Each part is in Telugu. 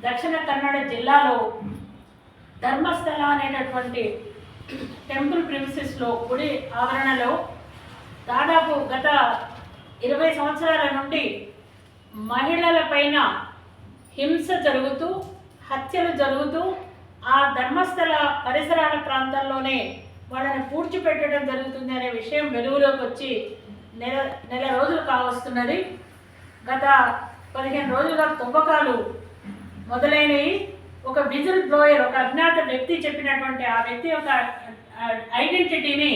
దక్షిణ కన్నడ జిల్లాలో ధర్మస్థల అనేటటువంటి టెంపుల్ ప్రిమిసెస్లో గుడి ఆవరణలో దాదాపు గత 20 సంవత్సరాల నుండి మహిళల పైన హింస జరుగుతూ హత్యలు జరుగుతూ ఆ ధర్మస్థల పరిసరాల ప్రాంతాల్లోనే వాళ్ళని పూడ్చిపెట్టడం జరుగుతుంది అనే విషయం వెలుగులోకి వచ్చి నెల రోజులు కావస్తున్నది. గత 15 రోజులుగా తుంపకాలు మొదలైనవి. ఒక విజిల్ బ్లోయర్, ఒక అజ్ఞాత వ్యక్తి చెప్పినటువంటి ఆ వ్యక్తి యొక్క ఐడెంటిటీని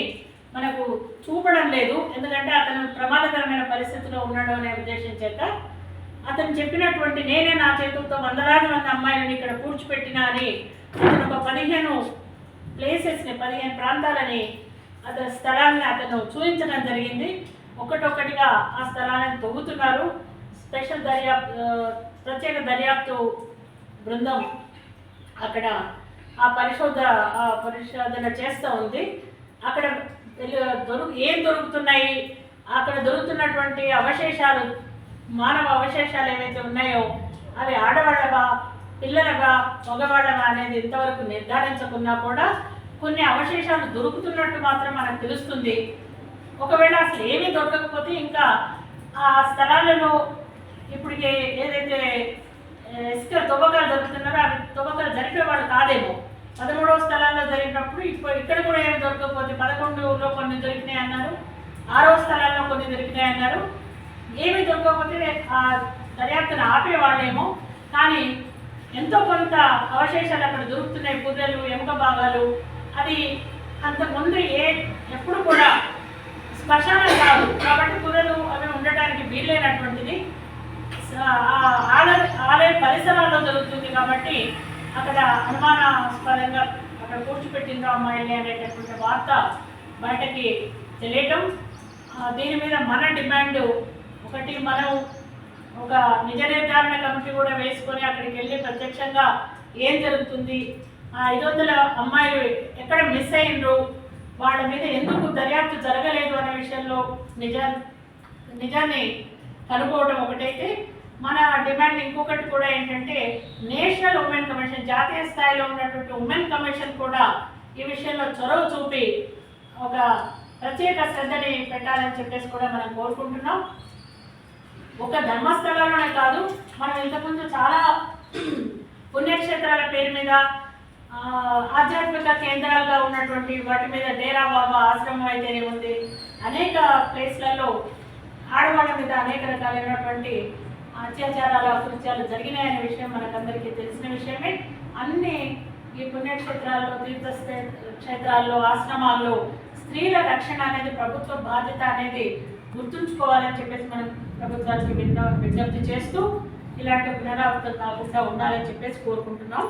మనకు చూపడం లేదు, ఎందుకంటే అతను ప్రమాదకరమైన పరిస్థితిలో ఉన్నాడు అనే ఉద్దేశం చేత. అతను చెప్పినటువంటి నేనే నా చేతులతో వందలాది మంది అమ్మాయిలను ఇక్కడ పూడ్చిపెట్టినా అని అతను ఒక 15 ప్లేసెస్ని 15 ప్రాంతాలని అతని స్థలాన్ని అతను చూపించడం జరిగింది. ఒక్కటొక్కటిగా ఆ స్థలాలను తవ్వుతున్నారు. ప్రత్యేక దర్యాప్తు బృందం అక్కడ ఆ పరిశోధన చేస్తూ ఉంది. అక్కడ ఏం దొరుకుతున్నాయి, అక్కడ దొరుకుతున్నటువంటి అవశేషాలు, మానవ అవశేషాలు ఏవైతే ఉన్నాయో అవి ఆడవాళ్ళవా పిల్లలవా మగవాళ్ళవా అనేది ఇంతవరకు నిర్ధారించకున్నా కూడా కొన్ని అవశేషాలు దొరుకుతున్నట్టు మాత్రం మనకు తెలుస్తుంది. ఒకవేళ అసలు ఏమీ దొరకకపోతే ఇంకా ఆ స్థలాలలో ఇప్పటికే ఏదైతే ఇసుక తువ్వకాలు దొరుకుతున్నారో అవి తువ్వకాలు జరిపేవాళ్ళు కాదేమో. 13వ స్థలాల్లో జరిగినప్పుడు ఇక్కడ కూడా ఏమి దొరకకపోతే 11లో కొన్ని దొరికినాయి అన్నారు, 6వ స్థలాల్లో కొన్ని దొరికినాయి అన్నారు. ఏమి దొరకకపోతే ఆ దర్యాప్తును ఆపేవాళ్ళేమో, కానీ ఎంతో కొంత అవశేషాలు అక్కడ దొరుకుతున్నాయి. పుర్రెలు, ఎముక భాగాలు. అది అంతకుముందు ఎప్పుడు కూడా శ్మశానం కాదు కాబట్టి పుర్రెలు అవి ఉండటానికి వీల్లేనటువంటిది. ఆలయ పరిసరాల్లో జరుగుతుంది కాబట్టి అక్కడ అనుమానాస్పదంగా అక్కడ కూర్చిపెట్టిందో అమ్మాయిల్ని అనేటటువంటి వార్త బయటకి తెలియటం. దీని మీద మన డిమాండ్ ఒకటి, మనం ఒక నిజ నిర్ధారణ కమిటీ కూడా వేసుకొని అక్కడికి వెళ్ళి ప్రత్యక్షంగా ఏం జరుగుతుంది, ఆ 500 అమ్మాయిలు ఎక్కడ మిస్ అయినరు, వాళ్ళ మీద ఎందుకు దర్యాప్తు జరగలేదు అనే విషయంలో నిజాన్ని కనుక్కోవడం ఒకటైతే, మన డిమాండ్ ఇంకొకటి కూడా ఏంటంటే నేషనల్ ఉమెన్ కమిషన్, జాతీయ స్థాయిలో ఉన్నటువంటి ఉమెన్ కమిషన్ కూడా ఈ విషయంలో చొరవ చూపి ఒక ప్రత్యేక శ్రద్ధని పెట్టాలని చెప్పేసి కూడా మనం కోరుకుంటున్నాం. ఒక ధర్మస్థలాల్లోనే కాదు, మనం ఇంతకుముందు చాలా పుణ్యక్షేత్రాల పేరు మీద ఆధ్యాత్మిక కేంద్రాలుగా ఉన్నటువంటి వాటి మీద డేరా బాబా ఆశ్రమం అయితేనే ఉంది, అనేక ప్లేస్లలో ఆడవాళ్ళ మీద అనేక రకాలైనటువంటి అత్యాచారాలు అకృత్యాలు జరిగినాయనే విషయం మనకందరికీ తెలిసిన విషయమే. అన్ని ఈ పుణ్యక్షేత్రాల్లో, తీర్థక్షేత్రాల్లో, ఆశ్రమాల్లో స్త్రీల రక్షణ అనేది ప్రభుత్వ బాధ్యత అనేది గుర్తుంచుకోవాలని చెప్పేసి మనం ప్రభుత్వానికి విజ్ఞప్తి చేస్తూ ఇలాంటి పునరావృతం కాకుండా ఉండాలని చెప్పేసి కోరుకుంటున్నాం.